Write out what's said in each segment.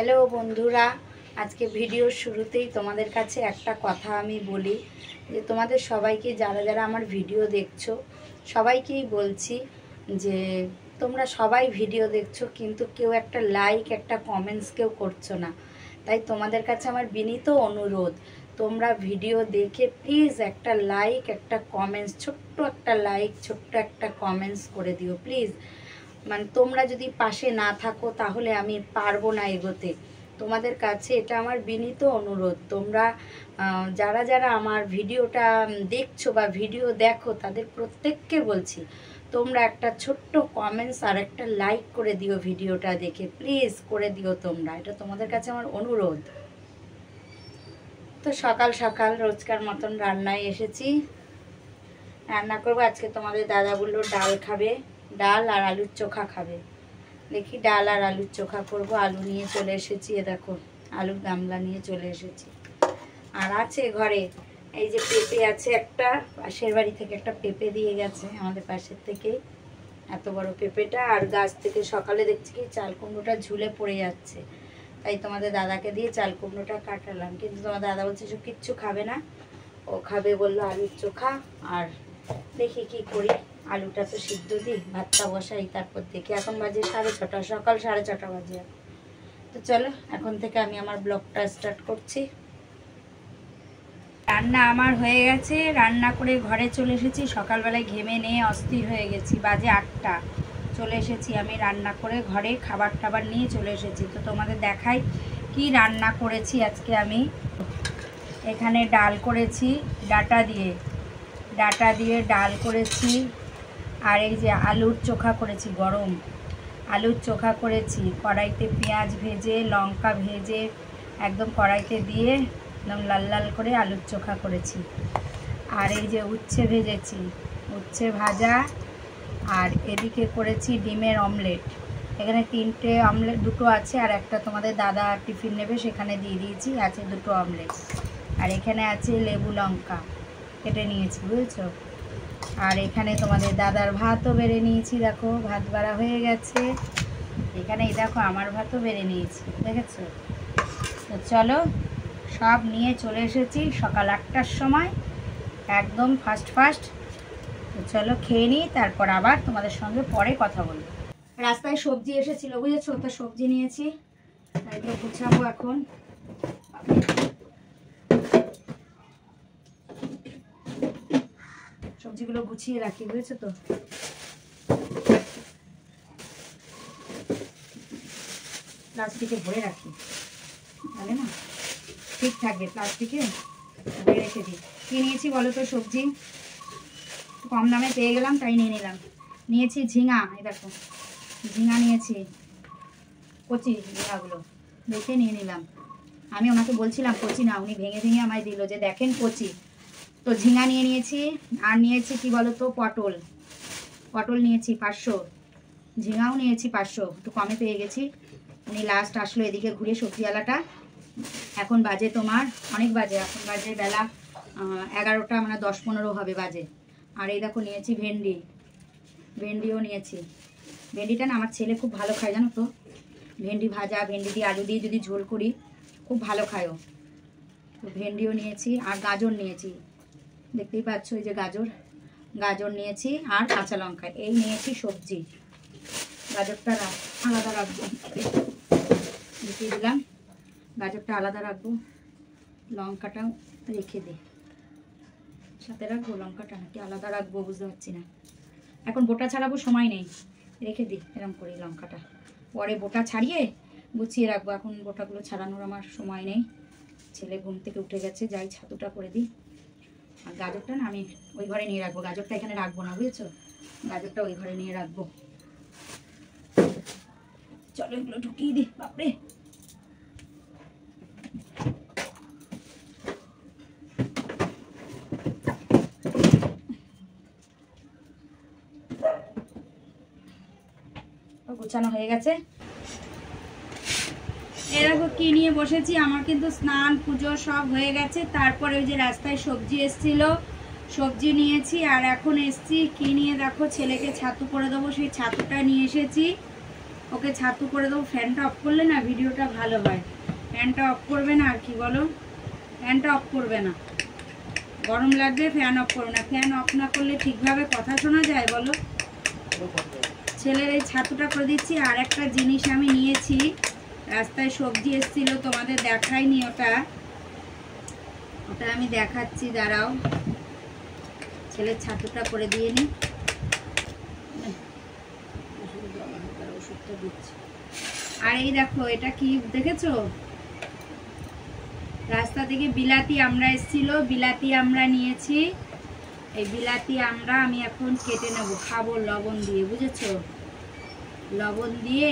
Hello বন্ধুরা, আজকে ভিডিওর শুরুতেই তোমাদের কাছে একটা কথা আমি বলি যে তোমাদের সবাইকে যারা যারা আমার ভিডিও দেখছো সবাইকেই বলছি যে তোমরা সবাই ভিডিও দেখছো কিন্তু কেউ একটা লাইক একটা কমেন্টস কেউ করছো না। তাই তোমাদের কাছে আমার বিনীত অনুরোধ, তোমরা ভিডিও দেখে প্লিজ একটা লাইক একটা কমেন্টস, ছোট্ট একটা লাইক ছোট্ট একটা কমেন্টস করে দিও প্লিজ। মানে তোমরা যদি পাশে না থাকো তাহলে আমি পারবো না এগোতে। তোমাদের কাছে এটা আমার বিনীত অনুরোধ। তোমরা যারা যারা আমার ভিডিওটা দেখছো বা ভিডিও দেখো তাদের প্রত্যেককে বলছি তোমরা একটা ছোট্ট কমেন্টস আর একটা লাইক করে দিও, ভিডিওটা দেখে প্লিজ করে দিও তোমরা, এটা তোমাদের কাছে আমার অনুরোধ। তো সকাল সকাল রোজকার মতন রান্নায় এসেছি, রান্না করবো। আজকে তোমাদের দাদা বললো ডাল খাবে, ডাল আর আলুর চোখা খাবে। দেখি ডাল আর আলুর চোখা করব। আলু নিয়ে চলে এসেছি, এ দেখো আলুর গামলা নিয়ে চলে এসেছি। আর আছে ঘরে এই যে পেঁপে আছে, একটা পাশের বাড়ি থেকে একটা পেঁপে দিয়ে গেছে আমাদের পাশের থেকে, এত বড় পেঁপেটা। আর গাছ থেকে সকালে দেখছি কি চাল কুমড়োটা ঝুলে পড়ে যাচ্ছে, তাই তোমাদের দাদাকে দিয়ে চাল কুমড়োটা কাটালাম। কিন্তু তোমার দাদা বলছে সব কিচ্ছু খাবে না, ও খাবে বললো আলুর চোখা। আর দেখি কি করি, আলুটা তো সিদ্ধ দিই, ভাতটা বসাই, তারপর দেখি। এখন বাজে 6:30, সকাল 6:30 বাজে। তো চলো এখন থেকে আমি আমার ব্লগটা স্টার্ট করছি। রান্না আমার হয়ে গেছে, রান্না করে ঘরে চলে এসেছি। সকালবেলায় ঘেমে নিয়ে অস্থির হয়ে গেছি, বাজে 8টা। চলে এসেছি আমি রান্না করে ঘরে, খাবার টাবার নিয়ে চলে এসেছি। তো তোমাদের দেখাই কি রান্না করেছি আজকে আমি। এখানে ডাল করেছি ডাটা দিয়ে ডাল করেছি। আর এই যে আলুর চোখা করেছি, গরম আলুর চোখা করেছি। কড়াইতে পেঁয়াজ ভেজে লঙ্কা ভেজে একদম কড়াইতে দিয়ে একদম লাল লাল করে আলুর চোখা করেছি। আর এই যে উচ্ছে ভেজেছি, উচ্ছে ভাজা। আর এদিকে করেছি ডিমের অমলেট। এখানে 3টে অমলেট, 2টো আছে আর একটা তোমাদের দাদা টিফিন নেবে সেখানে দিয়ে দিয়েছি, আছে 2টো অমলেট। আর এখানে আছে লেবু লঙ্কা কেটে নিয়েছি, বুঝেছো। আর এখানে তোমাদের দাদার ভাতও বেড়ে নিয়েছি, দেখো ভাত বাড়া হয়ে গেছে। এখানে এই দেখো আমার ভাতও বেড়ে নিয়েছি, দেখেছো। তো চলো সব নিয়ে চলে এসেছি সকাল 8টার সময়, একদম ফাস্ট। তো চলো খেয়ে নিই, তারপর আবার তোমাদের সঙ্গে পরে কথা বলবো। রাস্তায় সবজি এসেছিলো বুঝেছো, তো সবজি নিয়েছি, তাই তো গুছাবো এখন। সবজিগুলো গুছিয়ে রাখি, বুঝেছো তো। প্লাস্টিকে ভরে রাখি, তাহলে না ঠিক থাকবে, প্লাস্টিকে ভরে রেখে দিই। কি নিয়েছি বলো তো, সবজি কম দামে পেয়ে গেলাম তাই নিয়ে নিলাম। নিয়েছি ঝিঙা, এই দেখো ঝিঙা নিয়েছি, কচি ঝিঙাগুলো দেখে নিয়ে নিলাম। আমি ওনাকে বলছিলাম কচি না, উনি ভেঙে ভেঙে আমায় দিল যে দেখেন কচি। তো ঝিঙা নিয়ে নিয়েছি। আর নিয়েছি কি বলো তো, পটল নিয়েছি 500, ঝিঙাও নিয়েছি 500, একটু কমে পেয়ে গেছি। উনি লাস্ট আসলো এদিকে ঘুরে সবজিওয়ালাটা। এখন বাজে তোমার অনেক বাজে, এখন বাজে বেলা 11টা, মানে 10-15 হবে বাজে। আর এই দেখো নিয়েছি ভেন্ডিও নিয়েছি। ভেন্ডিটা না আমার ছেলে খুব ভালো খায় জানো তো, ভেন্ডি ভাজা, ভেন্ডি দিয়ে আলু দিয়ে যদি ঝোল করি খুব ভালো খায় ও। তো ভেন্ডিও নিয়েছি। আর গাজর নিয়েছি, দেখতেই পাচ্ছ এই যে গাজর নিয়েছি। আর কাঁচা লঙ্কা, এই নিয়েছি সবজি। গাজরটা আলাদা রাখবো, দেখিয়ে দিলাম, গাজরটা আলাদা রাখবো, লঙ্কাটাও রেখে দিই। সাথে রাখবো লঙ্কাটা নাকি আলাদা রাখবো বুঝতে পারছি না, এখন বোটা ছাড়াবো সময় নেই, রেখে দিই এরকম করি লঙ্কাটা। পরে বোটা ছাড়িয়ে গুছিয়ে রাখবো, এখন বোটাগুলো ছাড়ানোর আমার সময় নেই। ছেলে ঘুম থেকে উঠে গেছে, যাই ছাতুটা করে দিই। আর গাজরটা না আমি ওই ঘরে নিয়ে রাখবো, গাজরটা এখানে রাখবো না বুঝেছো, গাজরটা ওই ঘরে নিয়ে রাখবো। চলো এগুলো ঢুকিয়ে দিই, বাপরে। গোছানো হয়ে গেছে। এরকম কি নিয়ে বসেছি, আমার কিন্তু স্নান পুজো সব হয়ে গেছে। তারপরে ওই যে রাস্তায় সবজি এসছিল, সবজি নিয়েছি। আর এখন এসছি কি নিয়ে দেখো, ছেলেকে ছাতু করে দেবো, সেই ছাতুটা নিয়ে এসেছি। ওকে ছাতু করে দেবো। ফ্যানটা অফ করলে না ভিডিওটা ভালো হয়। ফ্যানটা অফ করবে না আর কি বলো, ফ্যানটা অফ করবে না, গরম লাগবে, ফ্যান অফ করবে না। ফ্যান অফ না করলে ঠিকভাবে কথা শোনা যায় বলো? ছেলের এই ছাতুটা করে দিচ্ছি। আর একটা জিনিস আমি নিয়েছি, রাস্তায় সবজি এসেছিলো, তোমাদের দেখাইনি, ওটা আমি দেখাচ্ছি, দাঁড়াও। ছেলের ছাতুটা করে দিয়ে নি। ওষুধটা দিচ্ছি। আর এই দেখো, এটা কি দেখেছো? রাস্তা থেকে বিলাতি আমড়া এসেছিল, বিলাতি আমড়া নিয়েছি। এই বিলাতি আমড়া আমি এখন কেটে নেব, খাবো লবণ দিয়ে, বুঝেছো? লবণ দিয়ে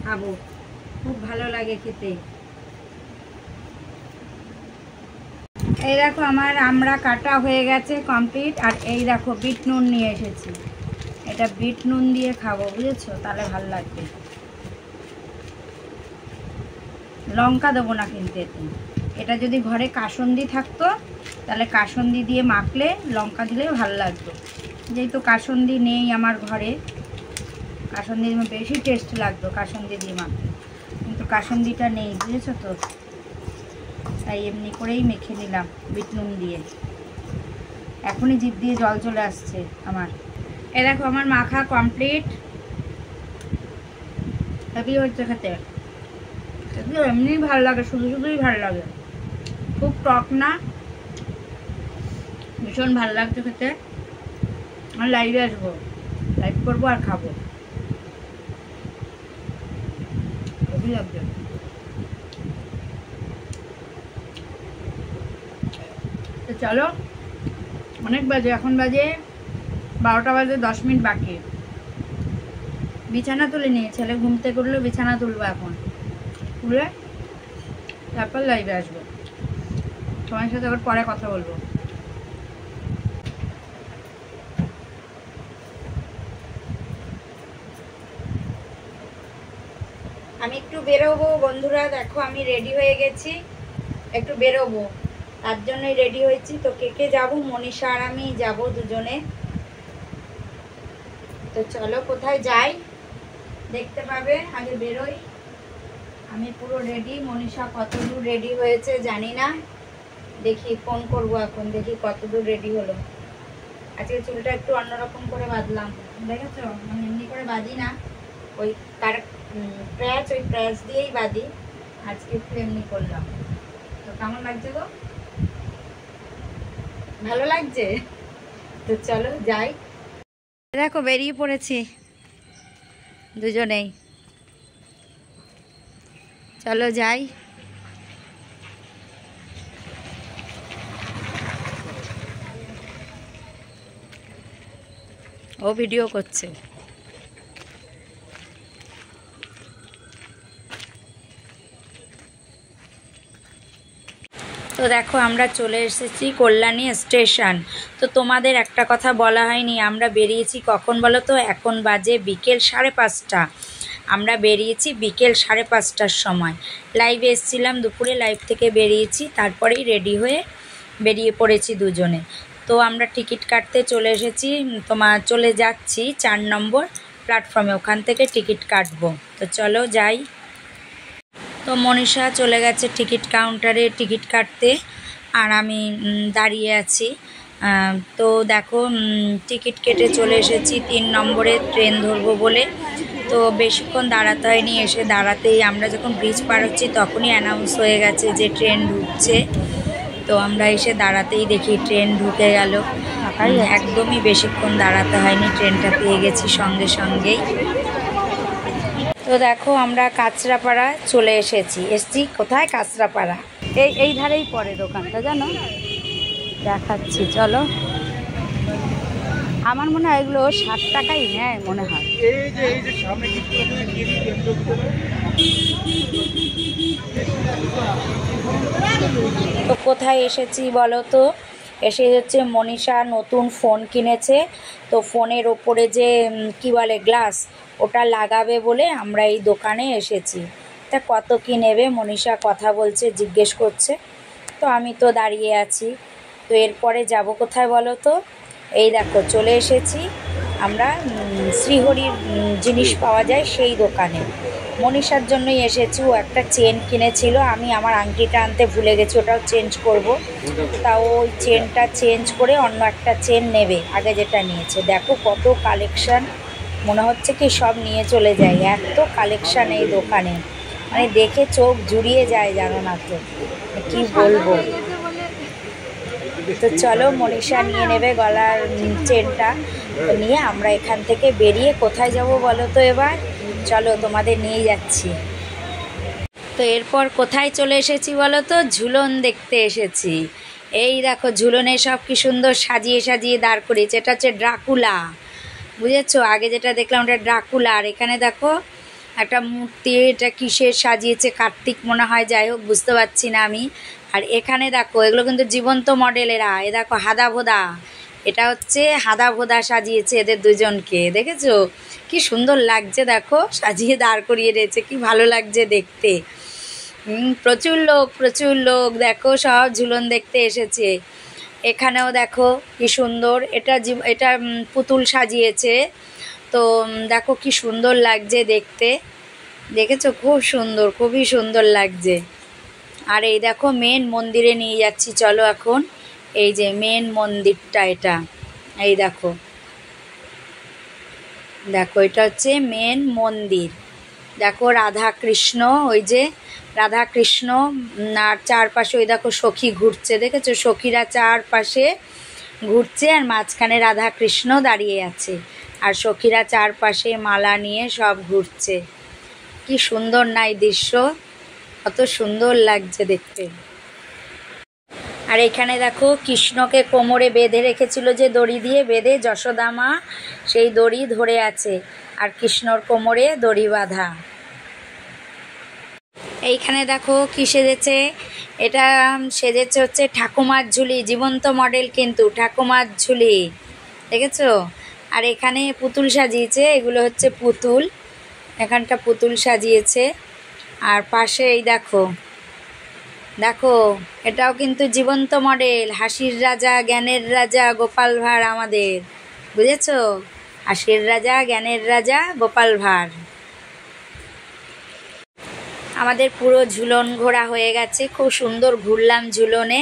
খাবো, খুব ভালো লাগে খেতে। এই দেখো আমার আমড়া কাটা হয়ে গেছে কমপ্লিট। আর এই দেখো বিট নুন নিয়ে এসেছি, এটা বিট নুন দিয়ে খাবো, বুঝেছো? তাহলে ভালো লাগবে। লঙ্কা দেবো না কিন্তু এতে। এটা যদি ঘরে কাসুন্দি থাকতো তাহলে কাসুন্দি দিয়ে মাখলে লঙ্কা দিলে ভালো লাগতো। যেহেতু কাসুন্দি নেই আমার ঘরে, কাসুন্দি বেশি টেস্ট লাগতো কাসুন্দি দিয়ে মাখলে, কিন্তু কাসুন্দিটা নেই, বুঝেছো তো? তাই এমনি করেই মেখে নিলাম বিট নুন দিয়ে। এখনই জিভ দিয়ে জল চলে আসছে আমার। এ দেখো আমার মাখা কমপ্লিট। হেভি হচ্ছে খেতে, এমনি ভালো লাগে, শুধু শুধুই ভালো লাগে, খুব টক না, ভীষণ ভালো লাগছে খেতে। আর লাইভে আসবো, লাইভ করবো আর খাবো, হেভি লাগছে। তো চলো, অনেক বাজে, এখন বাজে 12টা বাজে 10 মিনিট বাকি। বিছানা তুলে নিয়ে, ছেলে ঘুম থেকে উঠলে বিছানা তুলবো, এখন তুলে তারপর লাইভে আসবো, তোমার সাথে আবার পরে কথা বলবো। আমি একটু বেরোবো বন্ধুরা, দেখো আমি রেডি হয়ে গেছি, একটু বেরোবো, তার জন্যই রেডি হয়েছি। তো কে যাবো? মনীষা আর আমি যাবো দুজনে। তো চলো কোথায় যাই দেখতে পাবে, আগে বেরোই। আমি পুরো রেডি, মনীষা কতদূর রেডি হয়েছে জানি না, দেখি ফোন করবো এখন, দেখি কতদূর রেডি হলো। আজকে চুলটা একটু অন্যরকম করে বাঁধলাম, দেখেছো? মানে এমনি করে বাঁধি না, ওই তার প্যাচ দিয়েই বাঁধি, আজকে একটু এমনি করলাম। তো কেমন লাগছে গো? ভালো লাগছে? তো চলো যাই। দেখো বেরিয়ে পড়েছি দুজনেই, চলো যাই। ও ভিডিও করছে। তো দেখো আমরা চলে এসেছি কল্যাণী স্টেশন। তো তোমাদের একটা কথা বলা হয়নি, আমরা বেরিয়েছি কখন বলো তো? এখন বাজে বিকেল 5:30। আমরা বেরিয়েছি বিকেল 5:30টার সময়। লাইভে এসেছিলাম দুপুরে, লাইভ থেকে বেরিয়েছি, তারপরেই রেডি হয়ে বেরিয়ে পড়েছি দুজনে। তো আমরা টিকিট কাটতে চলে এসেছি, চলে যাচ্ছি 4 নম্বর প্ল্যাটফর্মে, ওখান থেকে টিকিট কাটবো। তো চলো যাই। তো মনীষা চলে গেছে টিকিট কাউন্টারে টিকিট কাটতে, আর আমি দাঁড়িয়ে আছি। তো দেখো টিকিট কেটে চলে এসেছি 3 নম্বরে ট্রেন ধরবো বলে। তো বেশিক্ষণ দাঁড়াতে হয়নি, এসে দাঁড়াতেই আমরা যখন ব্রিজ পার হচ্ছি তখনই অ্যানাউন্স হয়ে গেছে যে ট্রেন ঢুকছে। তো আমরা এসে দাঁড়াতেই দেখি ট্রেন ঢুকে গেল, একদমই বেশিক্ষণ দাঁড়াতে হয়নি, ট্রেনটা পেয়ে গেছি সঙ্গে সঙ্গেই। তো দেখো আমরা কাঁচরাপাড়া চলে এসেছি কোথায়? কাঁচরাপাড়া, এই ধারেই পড়ে দোকানটা, জানো? দেখাচ্ছি চলো। আমার মনে হয় এগুলো 60 টাকাই নেয় মনে হয়। তো কোথায় এসেছি বলো তো? এসে হচ্ছে মনীষা নতুন ফোন কিনেছে, তো ফোনের ওপরে যে কি বলে গ্লাস, ওটা লাগাবে বলে আমরা এই দোকানে এসেছি। তা কত কি নেবে? মনীষা কথা বলছে, জিজ্ঞেস করছে, তো আমি তো দাঁড়িয়ে আছি। তো এরপরে যাব কোথায় বলো তো? এই দেখো চলে এসেছি আমরা শ্রীহরির জিনিস পাওয়া যায় সেই দোকানে। মনীষার জন্যই এসেছি, ও একটা চেন কিনেছিল, আমি আমার আংটিটা আনতে ভুলে গেছি, ওটাও চেঞ্জ করব। তা ওই চেনটা চেঞ্জ করে অন্য একটা চেন নেবে, আগে যেটা নিয়েছে। দেখো কত কালেকশান, মনে হচ্ছে কি সব নিয়ে চলে যায়, এত কালেকশান এই দোকানে, মানে দেখে চোখ জুড়িয়ে যায়, জানো না তো কি বলবো। তো চলো, মনীষা নিয়ে নেবে গলার চেনটা, তো নিয়ে আমরা এখান থেকে বেরিয়ে কোথায় যাব বলো তো এবার? চলো তোমাদের নিয়ে যাচ্ছি। তো এরপর কোথায় চলে এসেছি বলো তো? ঝুলন দেখতে এসেছি। এই দেখো ঝুলনে সব কি সুন্দর সাজিয়ে সাজিয়ে দাঁড় করিয়েছে, এটা হচ্ছে ড্রাকুলা, বুঝেছো? আগে যেটা দেখলাম ওটা ড্রাকুলা, আর এখানে দেখো একটা মূর্তি, এটা কিসের সাজিয়েছে, কার্তিক মনে হয়, যাই হোক বুঝতে পারছি না আমি। আর এখানে দেখো এগুলো কিন্তু জীবন্ত মডেলেরা, এ দেখো হাদা ভোদা, এটা হচ্ছে হাদা ভোদা সাজিয়েছে এদের দুজনকে, দেখেছো কি সুন্দর লাগছে, দেখো সাজিয়ে দাঁড় করিয়ে রয়েছে, কি ভালো লাগছে দেখতে। প্রচুর লোক দেখো সব ঝুলন দেখতে এসেছে। এখানেও দেখো কি সুন্দর, এটা পুতুল সাজিয়েছে, তো দেখো কি সুন্দর লাগছে দেখতে, দেখেছো? খুব সুন্দর, খুবই সুন্দর লাগছে। আর এই দেখো মেন মন্দিরে নিয়ে যাচ্ছি, চলো এখন। এই যে মেন মন্দিরটা, এটা এই দেখো, দেখো এটা হচ্ছে মেন মন্দির। দেখো রাধা কৃষ্ণ, ওই যে রাধা কৃষ্ণ, আর চারপাশে ওই দেখো সখী ঘুরছে, দেখেছো? সখীরা চারপাশে ঘুরছে, আর মাঝখানে রাধা কৃষ্ণ দাঁড়িয়ে আছে, আর সখীরা চারপাশে মালা নিয়ে সব ঘুরছে। কি সুন্দর না এই দৃশ্য, কত সুন্দর লাগছে দেখতে। আর এখানে দেখো কৃষ্ণকে কোমরে বেঁধে রেখেছিল, যে দড়ি দিয়ে বেঁধে, যশোদা মা সেই দড়ি ধরে আছে, আর কৃষ্ণর কোমরে দড়ি বাঁধা। এইখানে দেখো কি সেজেছে, এটা সেজেছে হচ্ছে ঠাকুমার ঝুলি, জীবন্ত মডেল কিন্তু ঠাকুমার ঝুলি, দেখেছো? আর এখানে পুতুল সাজিয়েছে, এগুলো হচ্ছে পুতুল, এখানটা পুতুল সাজিয়েছে। আর পাশে এই দেখো, দেখো এটাও কিন্তু জীবন্ত মডেল, হাসির রাজা জ্ঞানের রাজা গোপাল ভাঁড় আমাদের, বুঝেছো? হাসির রাজা জ্ঞানের রাজা গোপাল ভাঁড়। আমাদের পুরো ঝুলন ঘোরা হয়ে গেছে, খুব সুন্দর ঘুরলাম ঝুলনে।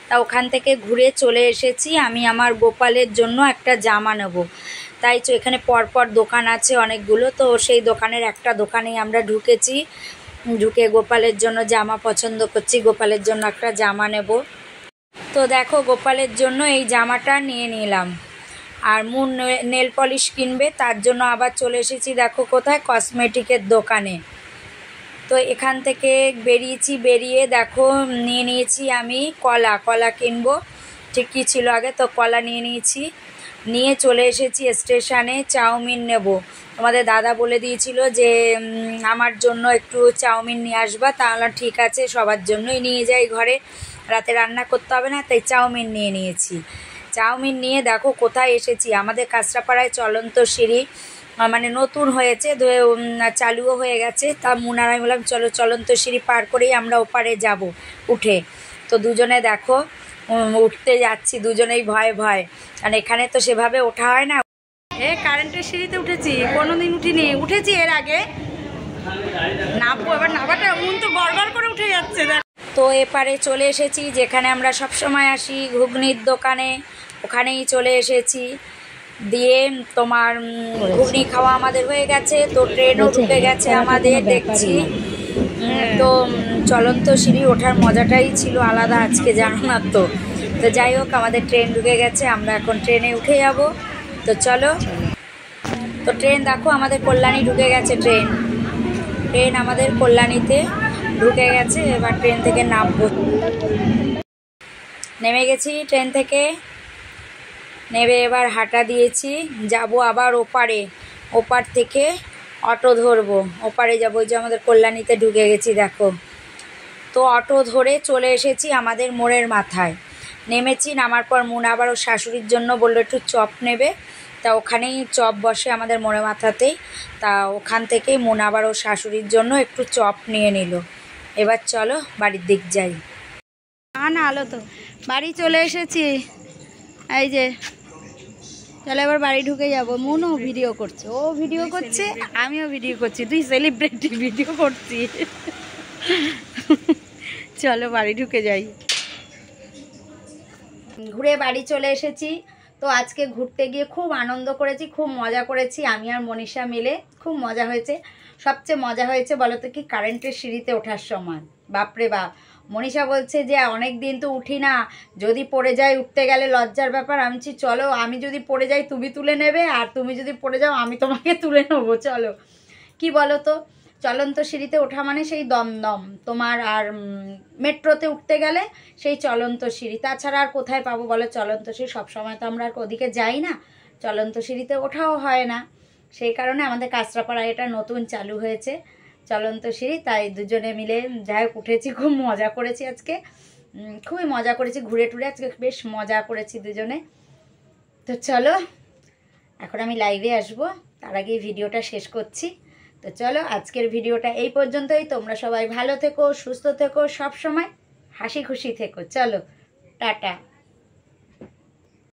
তা ওখান থেকে ঘুরে চলে এসেছি, আমি আমার গোপালের জন্য একটা জামা নেব, তাই তো এখানে পরপর দোকান আছে অনেকগুলো, তো সেই দোকানের একটা দোকানেই আমরা ঢুকেছি, ঢুকে গোপালের জন্য জামা পছন্দ করছি, গোপালের জন্য একটা জামা নেব। তো দেখো গোপালের জন্য এই জামাটা নিয়ে নিলাম। আর মুন নেল পলিশ কিনবে, তার জন্য আবার চলে এসেছি দেখো কোথায়, কসমেটিকের দোকানে। তো এখান থেকে বেরিয়েছি, বেরিয়ে দেখো নিয়ে নিয়েছি আমি কলা কিনবো, ঠিক কী ছিল আগে, তো কলা নিয়ে নিয়েছি, নিয়ে চলে এসেছি স্টেশনে, চাউমিন নেব। তোমাদের দাদা বলে দিয়েছিল যে আমার জন্য একটু চাউমিন নিয়ে আসবা, তাহলে ঠিক আছে সবার জন্যই নিয়ে যাই, ঘরে রাতে রান্না করতে হবে না, তাই চাউমিন নিয়ে নিয়েছি। চাউমিন নিয়ে দেখো কোথায় এসেছি, আমাদের কাঁচরাপাড়ায় চলন্ত সিঁড়ি, মানে নতুন হয়েছে, চালুও হয়ে গেছে, তা মুনারাই বললাম চলো চলন্ত সিঁড়ি পার করেই আমরা ওপারে যাব উঠে। তো দুজনে দেখো উঠতে যাচ্ছি, দুজনেই ভয় ভয়, কারণ এখানে তো সেভাবে ওঠা হয় না। কারেন্টের সিঁড়িতে উঠেছি, কোনোদিন উঠিনি, উঠেছি এর আগে, নামবো এবার, নামাটা মন তো গড়গড় করে উঠে যাচ্ছে। তো এপারে চলে এসেছি যেখানে আমরা সব সময় আসি, ঘুগনির দোকানে, ওখানেই চলে এসেছি। দিয়ে তোমার ঘুগনি খাওয়া আমাদের হয়ে গেছে, তো ট্রেনও ঢুকে গেছে আমাদের, দেখছি। তো চলন্ত সিঁড়ি ওঠার মজাটাই ছিল আলাদা আজকে, জানো না তো। তো যাই হোক আমাদের ট্রেন ঢুকে গেছে, আমরা এখন ট্রেনে উঠে যাব। তো চলো, তো ট্রেন দেখো আমাদের কল্যাণী ঢুকে গেছে, ট্রেন আমাদের কল্যাণীতে ঢুকে গেছে। এবার ট্রেন থেকে নামবো, নেমে গেছি ট্রেন থেকে, নেমে এবার হাঁটা দিয়েছি, যাব আবার ওপারে, ওপার থেকে অটো ধরবো, ওপারে যাবো, যে আমাদের কল্যাণীতে ঢুকে গেছি দেখো। তো অটো ধরে চলে এসেছি আমাদের মোড়ের মাথায়, নেমেছি, নামার পর মুন আবার ওর শাশুড়ির জন্য বললো একটু চপ নেবে, তা ওখানেই চপ বসে আমাদের মোড়ের মাথাতেই, তা ওখান থেকেই মুন আবার ওর শাশুড়ির জন্য একটু চপ নিয়ে নিল। এবার চলো বাড়ির দিক যাই। না আলো তো, বাড়ি চলে এসেছি, এই যে চলো এবার বাড়ি ঢুকে যাবো। মনও ভিডিও করছে, ও ভিডিও করছে, আমিও ভিডিও করছি, তুই সেলিব্রিটি ভিডিও করছি। চলো বাড়ি ঢুকে যাই। ঘুরে বাড়ি চলে এসেছি। তো আজকে ঘুরতে গিয়ে খুব আনন্দ করেছি, খুব মজা করেছি আমি আর মনীষা মিলে, খুব মজা হয়েছে। সবচেয়ে মজা হয়েছে বলো তো কি, কারেন্টের সিঁড়িতে ওঠার সময়। বাপরে বাপ, মনীষা বলছে যে অনেক দিন তো উঠি না, যদি পড়ে যাই, উঠতে গেলে লজ্জার ব্যাপার। আমি বলছি চলো, আমি যদি পড়ে যাই তুমি তুলে নেবে, আর তুমি যদি পড়ে যাও আমি তোমাকে তুলে নেবো, চলো। কি বলো তো, চলন্ত সিঁড়িতে ওঠা মানে সেই দমদম তোমার, আর মেট্রোতে উঠতে গেলে সেই চলন্ত সিঁড়ি, তাছাড়া আর কোথায় পাবো বলো চলন্ত সিঁড়ি? সবসময় তো আমরা আর ওদিকে যাই না, চলন্ত সিঁড়িতে ওঠাও হয় না। সেই কারণে আমাদের কাঁচরাপাড়ায় এটা নতুন চালু হয়েছে চলন্ত সিঁড়ি, তাই দুজনে মিলে যাই হোক উঠেছি, খুব মজা করেছি আজকে, খুবই মজা করেছি, ঘুরে টুরে আজকে বেশ মজা করেছি দুজনে। তো চলো এখন আমি লাইভে আসবো, তার আগেই ভিডিওটা শেষ করছি। তো চলো আজকের ভিডিওটা এই পর্যন্তই। তোমরা সবাই ভালো থেকো, সুস্থ থেকো, সব সময় হাসি খুশি থেকো। চলো টাটা।